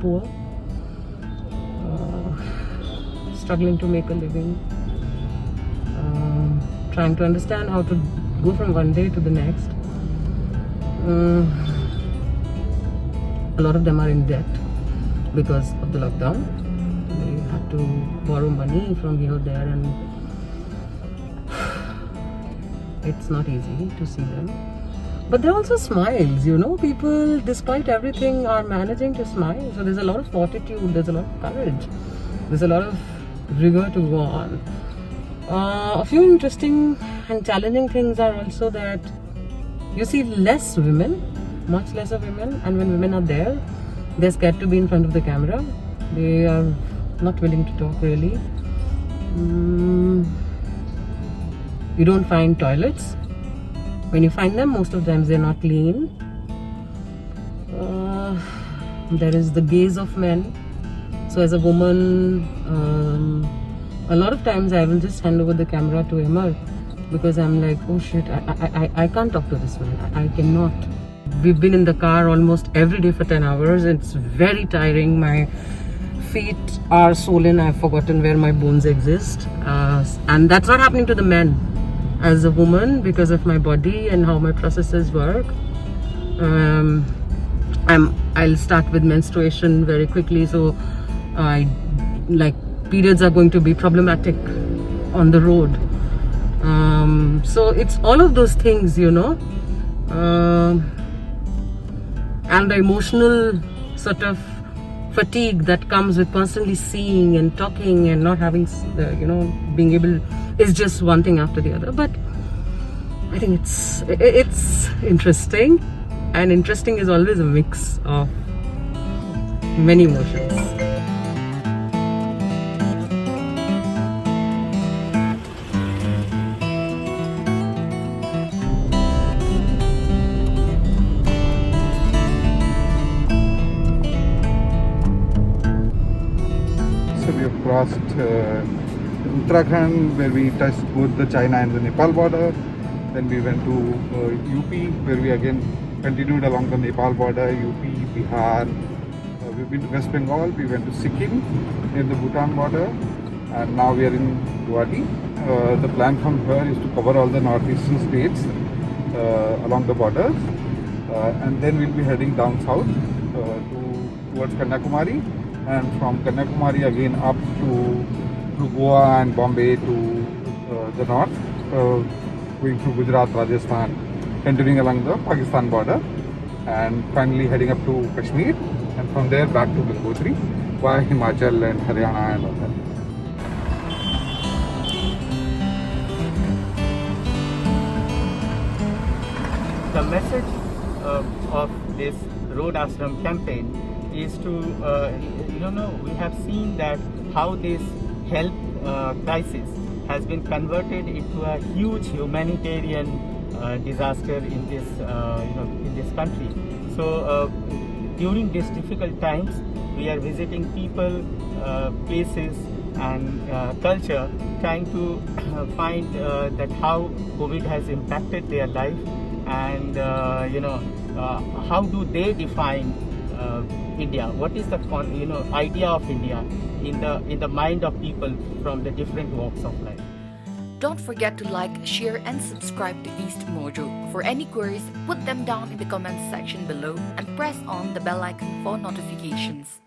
poor, struggling to make a living, trying to understand how to go from one day to the next. A lot of them are in debt because of the lockdown. They had to borrow money from here or there, and it's not easy to see them. But there are also smiles, people, despite everything, are managing to smile. So there's a lot of fortitude, there's a lot of courage, there's a lot of rigor to go on. A few interesting and challenging things are also that you see less women, much lesser women, and when women are there, they're scared to be in front of the camera. They are not willing to talk really. You don't find toilets. When you find them, most of times they're not clean. There is the gaze of men. So as a woman, a lot of times I will just hand over the camera to Emma because I'm like, oh shit, I can't talk to this man. I cannot. We've been in the car almost every day for 10 hours. It's very tiring. My feet are swollen. I've forgotten where my bones exist. And that's not happening to the men. As a woman, because of my body and how my processes work, I'll start with menstruation very quickly. So periods are going to be problematic on the road. So it's all of those things, and the emotional sort of fatigue that comes with constantly seeing and talking and not having, being able, is just one thing after the other. But I think it's interesting, and interesting is always a mix of many emotions. So we have crossed Uttarakhand, where we touched both the China and the Nepal border. Then we went to UP, where we again continued along the Nepal border, UP, Bihar. We've been to West Bengal, we went to Sikkim near the Bhutan border, and now we are in Guwahati. The plan from here is to cover all the northeastern states along the borders, and then we'll be heading down south towards Kanyakumari, and from Kanyakumari again up to Goa and Bombay to the north, going through Gujarat, Rajasthan, continuing along the Pakistan border, and finally heading up to Kashmir, and from there back to Gangotri via Himachal and Haryana and all that. The message of this Road Ashram campaign is to, we have seen that how this health crisis has been converted into a huge humanitarian disaster in this country. So during these difficult times, we are visiting people, places, and culture, trying to find that how COVID has impacted their life, and how do they define India? What is the idea of India in the mind of people from the different walks of life? Don't forget to like, share, and subscribe to East Mojo. For any queries, put them down in the comments section below and press on the bell icon for notifications.